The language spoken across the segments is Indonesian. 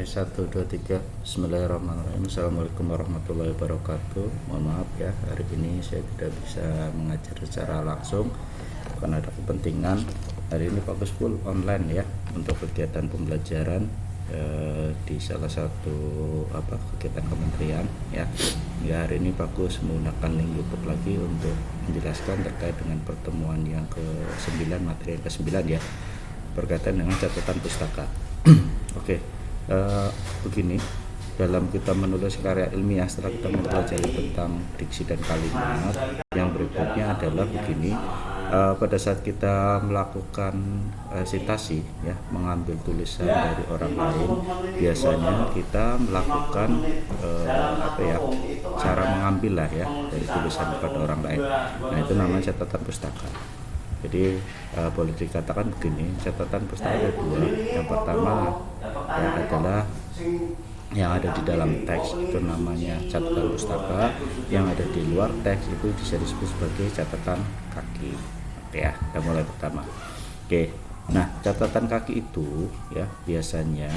1, 2, 3. Bismillahirrahmanirrahim. Assalamualaikum warahmatullahi wabarakatuh. Mohon maaf ya, hari ini saya tidak bisa mengajar secara langsung karena ada kepentingan. Hari ini Pak Gus full online ya untuk kegiatan pembelajaran di salah satu kegiatan kementerian ya. Hari ini Pak Gus menggunakan link YouTube lagi untuk menjelaskan terkait dengan pertemuan yang ke-9, materi yang ke-9 ya, berkaitan dengan catatan pustaka. Oke, begini, dalam kita menulis karya ilmiah, setelah kita mempelajari tentang diksi dan kalimat, yang berikutnya adalah begini. Pada saat kita melakukan sitasi ya, mengambil tulisan dari orang lain, biasanya kita melakukan cara mengambil lah ya dari tulisan pada orang lain. Nah, itu namanya catatan pustaka. Jadi boleh dikatakan begini, catatan pustaka ada dua. Yang pertama ya adalah yang ada di dalam teks, itu namanya catatan pustaka. Yang ada di luar teks itu bisa disebut sebagai catatan kaki. Oke ya, kita mulai pertama. Oke, nah catatan kaki itu ya biasanya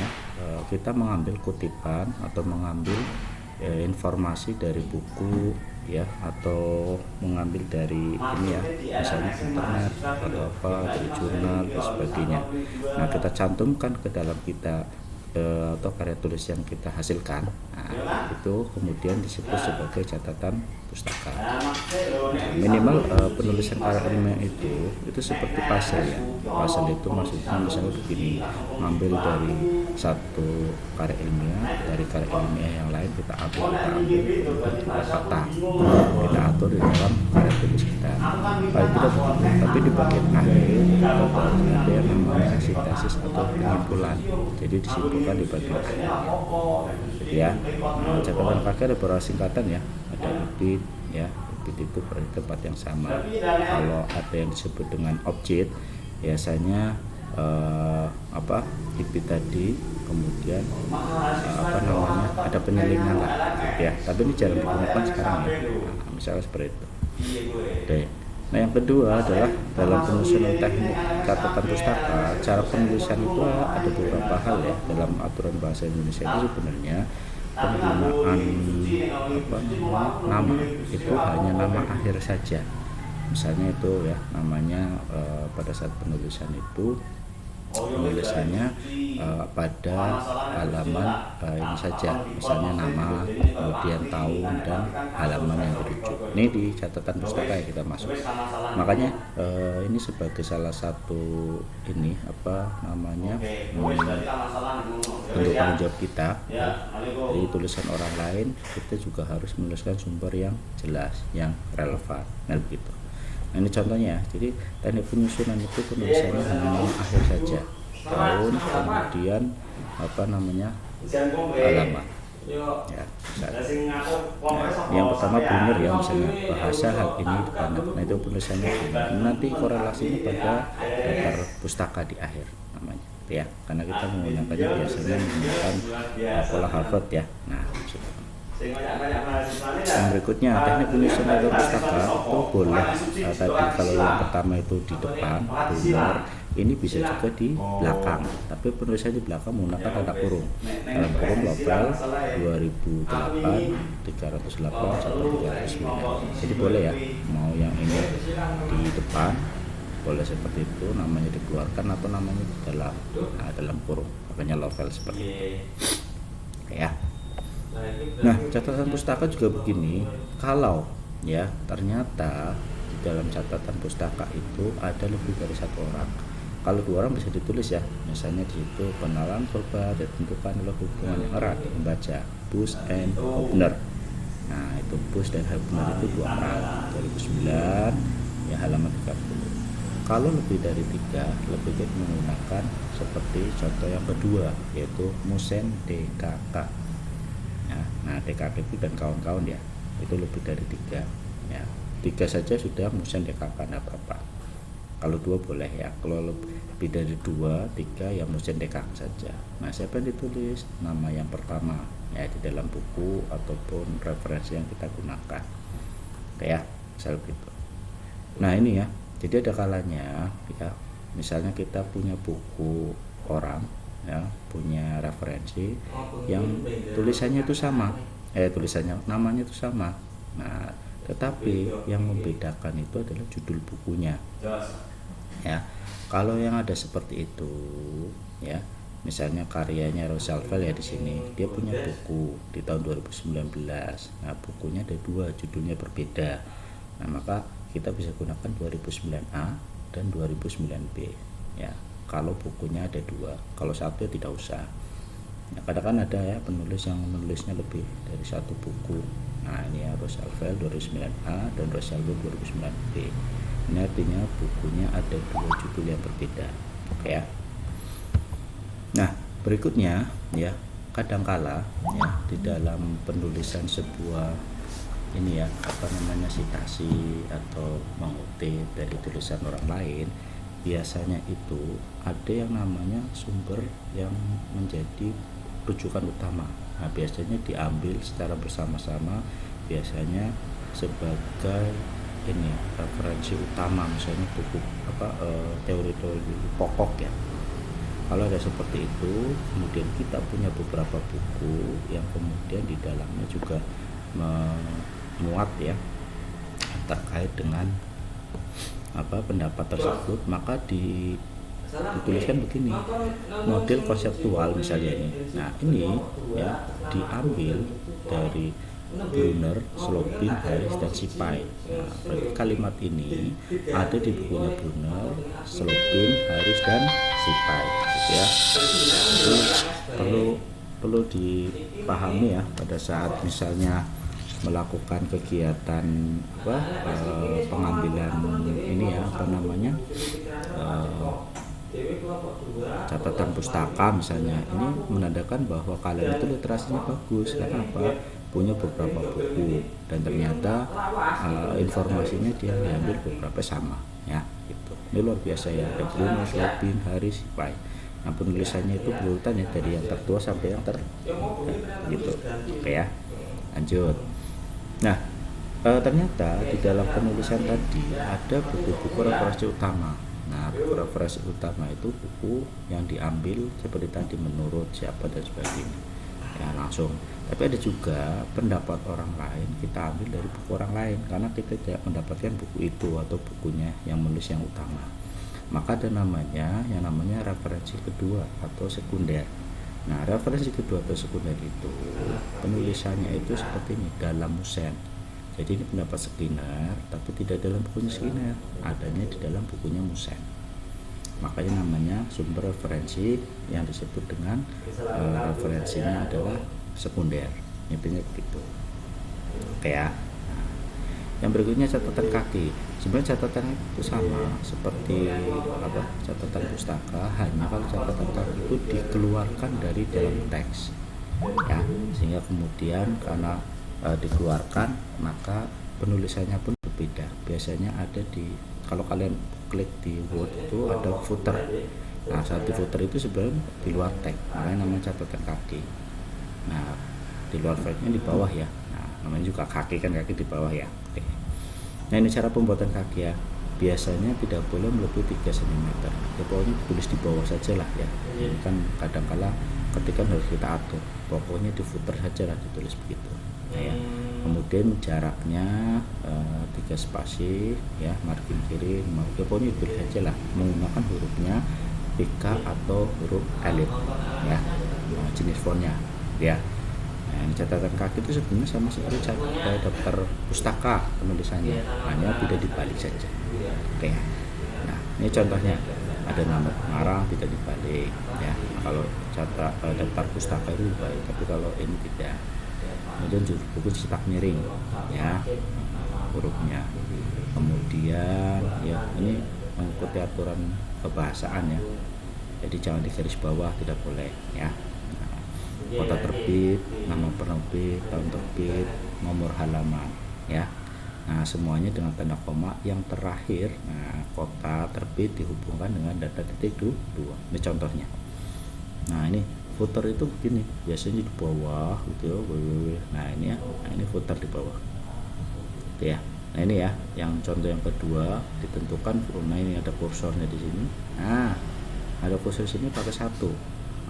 kita mengambil kutipan atau mengambil informasi dari buku ya, atau mengambil dari ini ya, misalnya internet atau dari jurnal dan sebagainya. Nah, kita cantumkan ke dalam kita atau karya tulis yang kita hasilkan. Nah, itu kemudian disebut sebagai catatan pustaka. Nah, minimal penulisan karya ilmiah itu seperti puzzle ya. Puzzle itu maksudnya misalnya begini, mengambil dari satu karya ilmiah, dari karya ilmiah yang lain kita ambil kemudian kita tata, kita atur di dalam karya tulis kita. Baik tidak begitu, tapi di bagian akhir ada yang namanya sintesis atau penyimpulan. Jadi disimpulkan di bagian akhirnya. Jadi ya, catatan kaki ada beberapa singkatan ya, ada IPIT ya, IPIT itu berada di tempat yang sama. Kalau ada yang disebut dengan objek, biasanya IPIT tadi, kemudian ada penyelingan lah ya, tapi ini jarang digunakan sekarang ya. Nah, misalnya seperti itu. Oke. Nah, yang kedua adalah dalam penyusunan teknik catatan pustaka, cara penulisan itu ada beberapa hal ya. Dalam aturan bahasa Indonesia itu sebenarnya penggunaan nama itu hanya nama akhir saja. Misalnya itu ya, namanya pada saat penulisan itu penulisannya pada halaman ini saja, misalnya nama, kemudian tahun dan halaman yang dirujuk. Ini di catatan pustaka yang kita masuk. Makanya ini sebagai salah satu bentuk tanggung jawab kita ya. Jadi tulisan orang lain kita juga harus menuliskan sumber yang jelas, yang relevan, nah begitu. Nah, ini contohnya. Jadi teknik penyusunan itu penulisannya hanya nama akhir saja, tahun, kemudian halaman ya. Yang pertama benar ya, misalnya bahasa hal ini karena itu penulisannya nanti korelasinya pada daftar pustaka di akhir namanya ya, karena kita menggunakannya biasanya menggunakan pola Harvard ya. Nah, yang berikutnya teknik penyusunan dalam pustaka itu boleh tadi kalau yang pertama itu di depan benar, ini bisa juga di belakang, tapi penulisan di belakang menggunakan tanda kurung, dalam kurung Lovell 2008 308 sampai 309. Jadi boleh ya, mau yang ini di depan boleh seperti itu, namanya dikeluarkan atau namanya di dalam kurung, makanya Lovell seperti itu ya. Nah, catatan pustaka juga begini, kalau ya ternyata di dalam catatan pustaka itu ada lebih dari satu orang. Kalau 2 orang bisa ditulis ya, misalnya di situ pengenalan korban ditentukan oleh hubungan yang erat membaca Bush and Hubner. Nah, itu Bush dan Hubner itu 2 orang, 2009 ya, halaman 30. Kalau lebih dari 3, lebih baik menggunakan seperti contoh yang kedua, yaitu Musen DKK. Nah, DKK itu dan kawan-kawan ya, itu lebih dari 3 ya. 3 saja sudah Musen DKK, enggak apa-apa. Kalau 2 boleh ya, kalau lebih dari 2, 3 ya Musen DKK saja. Nah, siapa yang ditulis? Nama yang pertama ya di dalam buku ataupun referensi yang kita gunakan. Oke ya, misal gitu. Nah, ini ya, jadi ada kalanya ya, misalnya kita punya buku orang ya, punya referensi referensi yang tulisannya itu sama, namanya itu sama. Nah, tetapi yang membedakan itu adalah judul bukunya. Ya, kalau yang ada seperti itu, ya, misalnya karyanya Roosevelt ya di sini, dia punya buku di tahun 2019. Nah, bukunya ada 2, judulnya berbeda. Nah, maka kita bisa gunakan 2009A dan 2009B. Ya, kalau bukunya ada 2, kalau satu ya tidak usah. Nah, kadang kan ada ya penulis yang menulisnya lebih dari satu buku. Nah, ini ya Roosevelt 2009A dan Roosevelt 2009B. Ini artinya bukunya ada 2 judul yang berbeda. Oke ya. Nah, berikutnya ya, kadangkala ya di dalam penulisan sebuah citasi atau mengutip dari tulisan orang lain, biasanya itu ada yang namanya sumber yang menjadi rujukan utama. Nah, biasanya diambil secara bersama-sama, biasanya sebagai referensi utama, misalnya buku teori-teori pokok ya. Kalau ada seperti itu, kemudian kita punya beberapa buku yang kemudian di dalamnya juga memuat ya terkait dengan pendapat tersebut, maka dituliskan begini, model konseptual misalnya ini. Nah, ini ya diambil dari Brunner, Slobin, Harris, dan Sipai. Nah, kalimat ini ada di bukunya Brunner, Slobin, Harris, dan Sipai, gitu ya. Jadi perlu dipahami ya pada saat misalnya melakukan kegiatan pengambilan catatan pustaka misalnya, ini menandakan bahwa kalian itu literasinya bagus. Karena apa? Punya beberapa buku dan ternyata informasinya dia diambil beberapa sama ya, gitu. Ini luar biasa ya, ada Brunner, Slobin, Harris, Sipai. Nah, penulisannya itu berurutan ya dari yang tertua sampai yang gitu. Oke ya, lanjut. Nah, ternyata di dalam penulisan tadi ada buku-buku referensi utama. Nah, buku referensi utama itu buku yang diambil seperti tadi menurut siapa dan sebagainya. Ya, langsung. Tapi ada juga pendapat orang lain, kita ambil dari buku orang lain karena kita tidak mendapatkan buku itu atau bukunya yang menulis yang utama. Maka ada yang namanya referensi kedua atau sekunder. Nah, referensi kedua atau sekunder itu penulisannya itu seperti ini, dalam Musen. Jadi ini pendapat Skinner, tapi tidak dalam bukunya Skinner, adanya di dalam bukunya Musen. Makanya namanya sumber referensi yang disebut dengan referensinya adalah sekunder. Intinya begitu. Oke ya. Nah, yang berikutnya catatan kaki. Sebenarnya catatan itu sama seperti catatan pustaka, hanya kalau catatan kaki itu dikeluarkan dari dalam teks ya, sehingga kemudian karena dikeluarkan maka penulisannya pun berbeda. Biasanya ada kalau kalian klik di Word itu ada footer. Nah, saat di footer itu sebenarnya di luar teks, makanya namanya catatan kaki. Nah, di luar teksnya di bawah ya. Nah, namanya juga kaki kan, kaki di bawah ya. Oke. Nah, ini cara pembuatan kaki ya. Biasanya tidak boleh melebihi 3 cm. Ya, pokoknya tulis di bawah saja lah ya. Ini kan kadang-kala ketika harus kita atur. Pokoknya di footer saja lah ditulis begitu. Nah, ya. Kemudian jaraknya 3 spasi ya, margin kiri, pokoknya ditulis saja lah menggunakan hurufnya PK atau huruf elip ya, jenis fontnya ya. Nah, ini catatan kaki itu sebenarnya sama seperti daftar pustaka penulisannya, hanya tidak dibalik saja. Oke. Nah, ini contohnya ada nama pengarang tidak dibalik ya. Nah, kalau daftar pustaka itu dibalik, tapi kalau ini tidak. Kemudian judul buku cetak miring ya, hurufnya. Kemudian ya, ini mengikuti aturan kebahasaan ya, jadi jangan di garis bawah, tidak boleh ya. Nah, kota terbit, nama penerbit, tahun terbit, nomor halaman ya. Nah, semuanya dengan tanda koma yang terakhir. Nah, kota terbit dihubungkan dengan data titik 2. Ini contohnya. Nah, ini footer itu begini, biasanya di bawah gitu ya. Nah, ini ya. Nah, ini footer di bawah. Oke ya. Nah, ini ya, yang contoh yang kedua ditentukan. Nah, ini ada kursornya di sini. Nah, ada kursor sini pakai 1.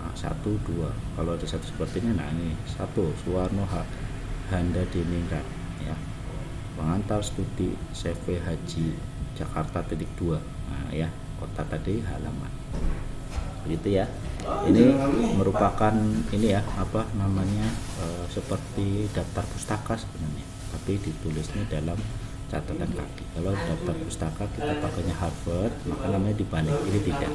Nah, 1, 2. Kalau ada satu seperti ini, nah ini 1 Suwarno Handa Diningrat ya, pengantar studi CV Haji Jakarta titik 2. Nah ya, kota tadi halaman begitu ya. Ini merupakan ini ya, apa namanya, seperti daftar pustaka sebenarnya, tapi ditulisnya dalam catatan kaki. Kalau daftar pustaka kita pakainya Harvard, maka namanya dibalik, ini tidak.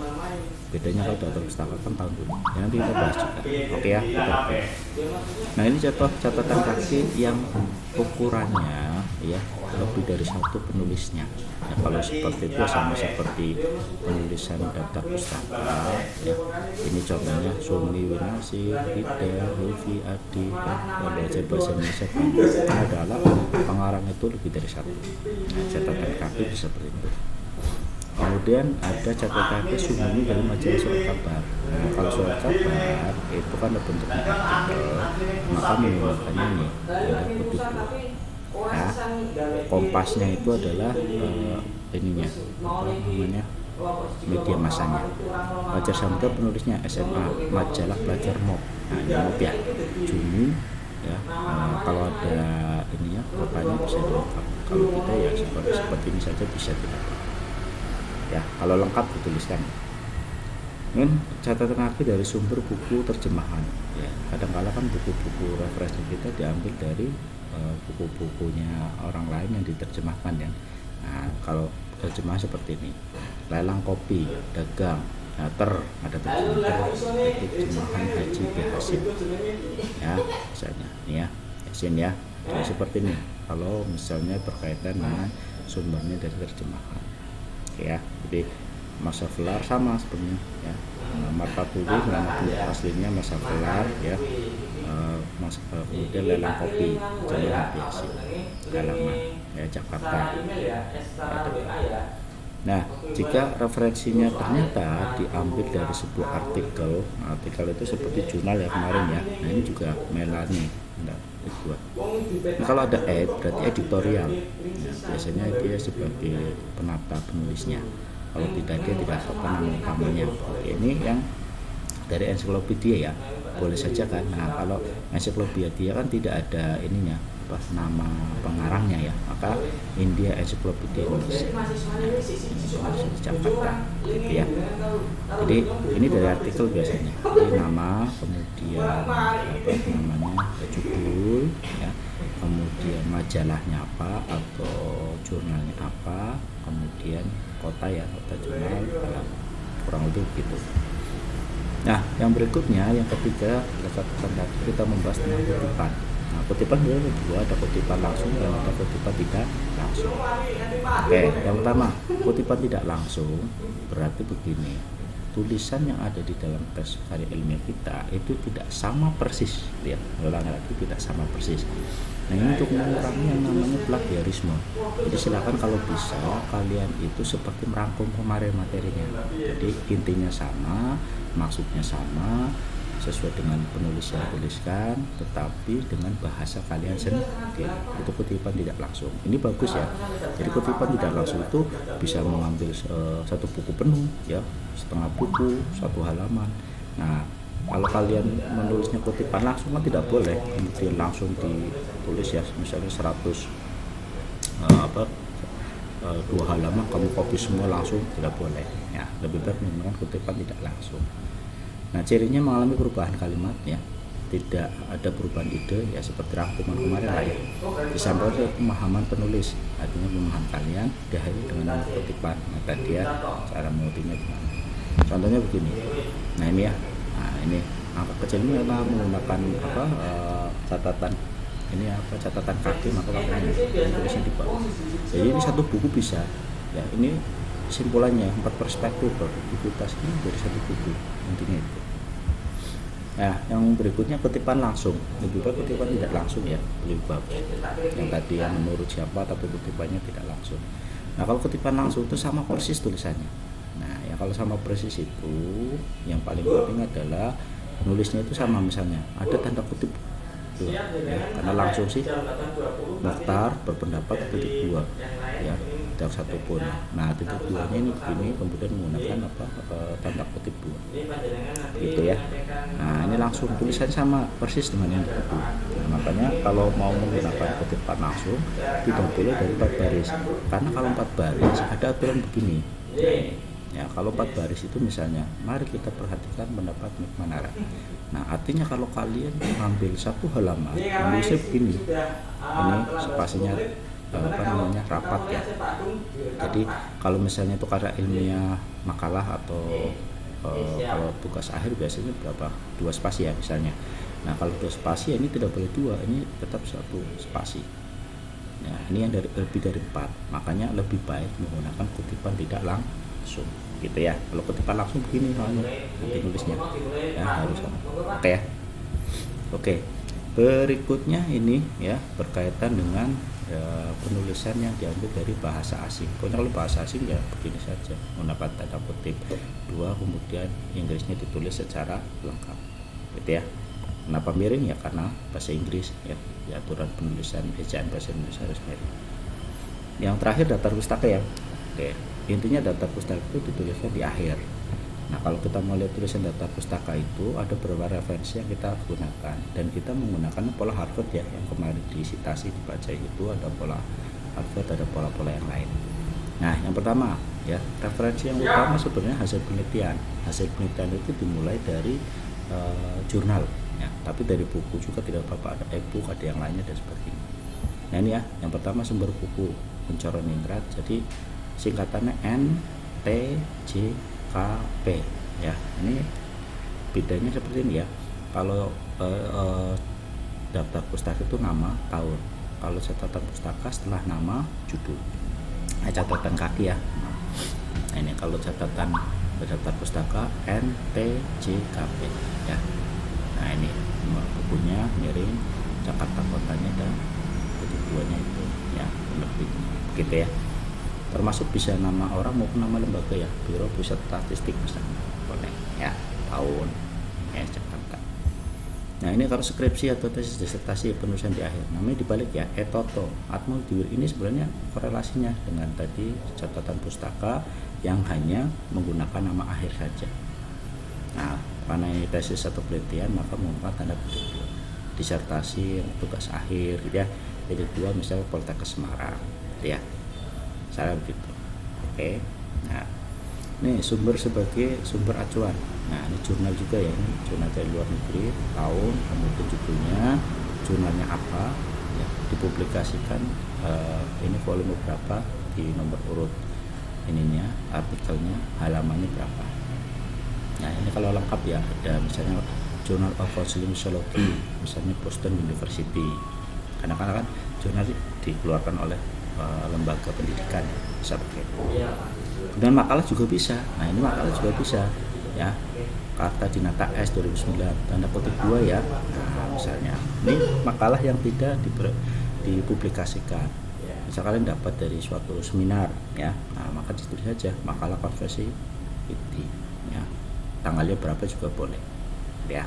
Bedanya kalau daftar pustaka kan tahun dulu ya, nanti kita bahas juga. Oke ya, nah ini contoh catatan kaki yang ukurannya ya lebih dari 1 penulisnya ya. Kalau seperti itu sama seperti penulisan daftar pustaka ya. Ini contohnya Sumi Winasi, Ida, Lufi, Adi ya, belajar bahasa Indonesia adalah pengarang itu lebih dari 1. Nah, catatan kaki seperti itu. Kemudian ada catatan kaki Sumi dari majalah Surat Kabar. Nah, kalau Surat Kabar itu kan bentuknya artikel, maka menggunakannya ini ada kutip. Nah, Kompasnya itu adalah ininya apa namanya, media masanya. Fajar Samudra penulisnya SMA, majalah Pelajar MOP. Nah ini MOP ya, Juni ya. Kalau ada ininya katanya bisa dilengkap. Kalau kita ya seperti ini saja bisa tidak ya, kalau lengkap dituliskan. Ini catatan kaki dari sumber buku terjemahan ya. Kadang-kala kan buku-buku referensi kita diambil dari buku-bukunya orang lain yang diterjemahkan ya. Nah, kalau terjemahan seperti ini, lelang kopi, dagang, ada terjemahan Haji B. Hasim ya, misalnya ini ya, Hasim ya. Jadi seperti ini kalau misalnya berkaitan dengan sumbernya dari terjemahan ya. Jadi Masa Velar sama sebenarnya ya. Martapuli nama aslinya Masa Velar ya. Kemudian lelang kopi Jalur Habiasi halaman ya, Jakarta ya. Nah, jika referensinya ternyata diambil dari sebuah artikel, artikel itu seperti jurnal ya kemarin ya. Nah ini juga Melani buat. Nah, kalau ada berarti editorial. Nah, biasanya dia sebagai penata penulisnya. Kalau tidak, dia tidak apa nama utamanya. Oke, ini yang dari ensiklopedia ya, boleh saja kan. Nah kalau ensiklopedia kan tidak ada ininya apa nama pengarangnya ya, maka India Encyclopedia Indonesia Jakarta gitu ya. Jadi ini dari artikel biasanya, jadi nama, kemudian apa namanya, judul ya, kemudian majalahnya apa atau jurnalnya apa, kemudian kota ya, kota jurnal, kurang lebih begitu. Nah, yang berikutnya, yang ketiga, kita membahas tentang kutipan. Nah, kutipan ada dua, ada kutipan langsung dan ada kutipan tidak langsung. Oke, yang pertama, kutipan tidak langsung berarti begini. Tulisan yang ada di dalam teks karya ilmiah kita itu tidak sama persis, ya, ulang lagi, tidak sama persis. Nah, ini untuk mengurangi yang namanya plagiarisme. Jadi silakan kalau bisa kalian itu seperti merangkum kemarin materinya. Jadi intinya sama, maksudnya sama, sesuai dengan penulis yang tuliskan, tetapi dengan bahasa kalian sendiri. Itu kutipan tidak langsung. Ini bagus ya. Jadi kutipan tidak langsung itu bisa mengambil satu buku penuh ya, setengah buku, 1 halaman. Nah, kalau kalian menulisnya kutipan langsung kan tidak boleh, kemudian langsung ditulis ya, misalnya 100 2 halaman kamu copy semua langsung, tidak boleh ya. Lebih baik menggunakan kutipan tidak langsung. Nah, cirinya mengalami perubahan kalimat ya, tidak ada perubahan ide ya, seperti rangkuman kemarin lah ya. Disampaikan ke pemahaman penulis, artinya pemahaman kalian diakhiri dengan nama kutipan. Nah, tadi ya cara mengutipnya gimana? Contohnya begini. Nah ini ya, nah ini angka kecil ini adalah menggunakan apa catatan ini apa catatan kaki, maka makanya tulisnya di bawah. Jadi ini satu buku bisa ya, ini simpulannya 4 perspektif produktivitas ini dari satu buku, intinya itu. Nah, yang berikutnya kutipan langsung, lebih baik kutipan tidak langsung ya, lebih bagus. Yang tadi yang menurut siapa tapi kutipannya tidak langsung. Nah, kalau kutipan langsung itu sama persis tulisannya. Nah, ya kalau sama persis itu yang paling penting adalah nulisnya itu sama, misalnya ada tanda kutip tuh, ya, karena langsung sih Mokhtar berpendapat titik 2 ya, tidak satu pun. Nah, titik 2 nya ini begini, kemudian menggunakan apa tanda kutip 2 gitu ya. Nah ini langsung tulisannya sama persis dengan yang di buku. Nah, makanya kalau mau menggunakan kutipan langsung tidak boleh dari 4 baris, karena kalau 4 baris ada aturan begini. Ya, kalau 4 baris itu misalnya, mari kita perhatikan pendapat Manara. Nah, artinya kalau kalian mengambil satu halaman, menulisnya begini, ini spasinya rapat ya. Jadi kalau misalnya itu karya ilmiah, makalah atau kalau tugas akhir biasanya berapa? 2 spasi ya misalnya. Nah, kalau 2 spasi ya ini tidak boleh 2, ini tetap 1 spasi. Nah, ini yang lebih dari 4, makanya lebih baik menggunakan kutipan tidak langsung gitu ya. Kalau kutipan langsung begini soalnya nanti tulisnya ya harus sama. Oke ya. Oke, berikutnya ini ya berkaitan dengan penulisan yang diambil dari bahasa asing. Pokoknya kalau bahasa asing ya begini saja, menggunakan tanda kutip 2, kemudian Inggrisnya ditulis secara lengkap gitu ya. Kenapa miring ya, karena bahasa Inggris ya, aturan penulisan ejaan bahasa Indonesia harus miring. Yang terakhir daftar pustaka ya. Oke, intinya daftar pustaka itu dituliskan di akhir. Nah, kalau kita mau lihat tulisan daftar pustaka itu ada beberapa referensi yang kita gunakan, dan kita menggunakan pola Harvard ya, yang kemarin disitasi dibaca itu ada pola Harvard, ada pola-pola yang lain. Nah, yang pertama ya, referensi yang utama sebenarnya hasil penelitian. Hasil penelitian itu dimulai dari jurnal ya, tapi dari buku juga tidak apa-apa, ada e-book, ada yang lainnya dan sebagainya. Nah, ini ya, yang pertama sumber buku Kunchoro Ningrat, jadi singkatannya NTJKP ya. Ini bedanya seperti ini ya. Kalau daftar pustaka itu nama, tahun. Kalau catatan pustaka setelah nama, judul. Catatan kaki ya. Nah, ini kalau catatan daftar pustaka NTJKP ya. Nah, ini nomor bukunya miring, Jakarta kotanya dan ketujuannya itu ya, penerbitnya gitu ya. Termasuk bisa nama orang maupun nama lembaga ya, Biro Pusat Statistik misalnya boleh ya, tahun ya, Jakarta. Nah, ini kalau skripsi atau tesis disertasi penulisan di akhir namanya dibalik ya, etoto atau ini sebenarnya korelasinya dengan tadi catatan pustaka yang hanya menggunakan nama akhir saja. Nah, karena ini tesis atau penelitian maka menggunakan tanda kutip 2. Disertasi tugas akhir gitu ya, jadi 2 misalnya Poltekkes Semarang gitu ya, saya begitu. Oke, nah ini sumber sebagai sumber acuan. Nah, ini jurnal juga ya, ini jurnal dari luar negeri, tahun, kemudian judulnya, jurnalnya apa ya, dipublikasikan ini volume berapa, di nomor urut ininya, artikelnya, halamannya berapa. Nah, ini kalau lengkap ya, ada misalnya Journal of Counseling Psychology, misalnya Boston University. Karena kan jurnal dikeluarkan oleh lembaga pendidikan bisa pakai. Kemudian makalah juga bisa. Nah, ini makalah juga bisa ya. Karta Dinata S 2009 tanda kutip 2 ya. Nah, misalnya ini makalah yang tidak dipublikasikan. Misal kalian dapat dari suatu seminar ya. Nah, maka ditulis saja makalah konversi itu ya. Tanggalnya berapa juga boleh ya.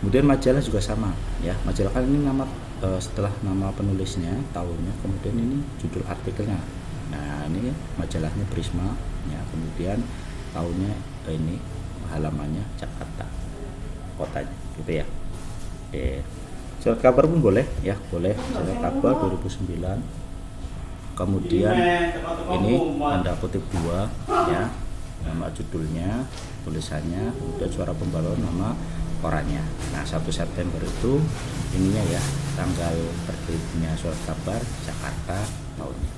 Kemudian majalah juga sama ya, majalah kan ini nama setelah nama penulisnya, tahunnya, kemudian ini judul artikelnya. Nah, ini majalahnya Prisma ya, kemudian tahunnya ini, halamannya Jakarta kotanya gitu ya. Surat kabar pun boleh ya, boleh surat kabar 2009. Kemudian ini tanda kutip 2 ya, nama judulnya, tulisannya, kemudian suara pembaruan, nama orangnya. Nah, 1 September itu ininya ya, tanggal terbitnya surat kabar Jakarta, tahunnya,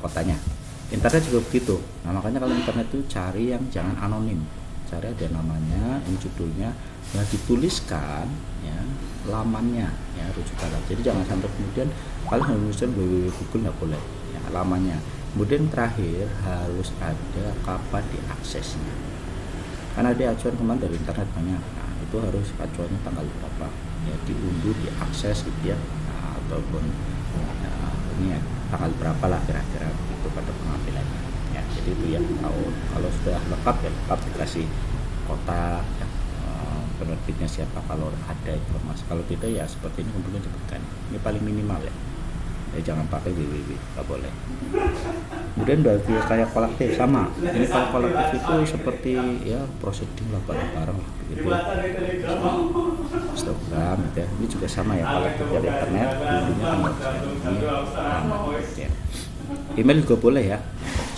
kotanya. Internet juga begitu. Nah, makanya kalau internet itu cari yang jangan anonim, cari ada namanya, ini judulnya, ya dituliskan ya lamannya ya, rujukan. Jadi jangan sampai kemudian kalian menuliskan www.google, nggak boleh ya, lamannya. Kemudian terakhir harus ada kapan diaksesnya, karena dia acuan kemarin dari internet banyak. Nah, itu harus acuannya tanggal berapa ya, diunduh, diakses gitu ya. Nah, ataupun ini ya, tanggal berapa lah kira-kira itu pada pengambilannya ya. Jadi itu ya tahun. Kalau sudah lengkap ya lengkap, dikasih kota ya, penerbitnya siapa kalau ada informasi. Kalau tidak ya seperti ini kemudian sebutkan, ini paling minimal ya. jangan pakai www, nggak boleh. Kemudian bagi kayak kolektif sama, ini kalau kolektif itu seperti ya proseding lah bareng-bareng begitu, Instagram gitu ya. Ini juga sama ya, kolektif dari internet, dulunya kan ini nama gitu ya. Email juga boleh ya,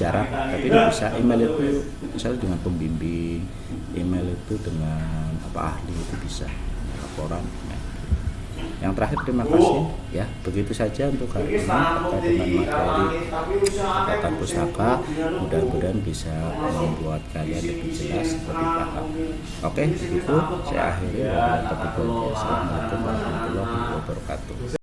jarang, tapi ini bisa. Email itu misalnya dengan pembimbing, email itu dengan ahli itu bisa, laporan ya. Yang terakhir, terima kasih ya. Begitu saja untuk hari ini terkait dengan materi catatan pustaka. Mudah-mudahan bisa membuat kalian lebih jelas, lebih paham. Oke, begitu saya akhiri. Wassalamualaikum warahmatullahi wabarakatuh.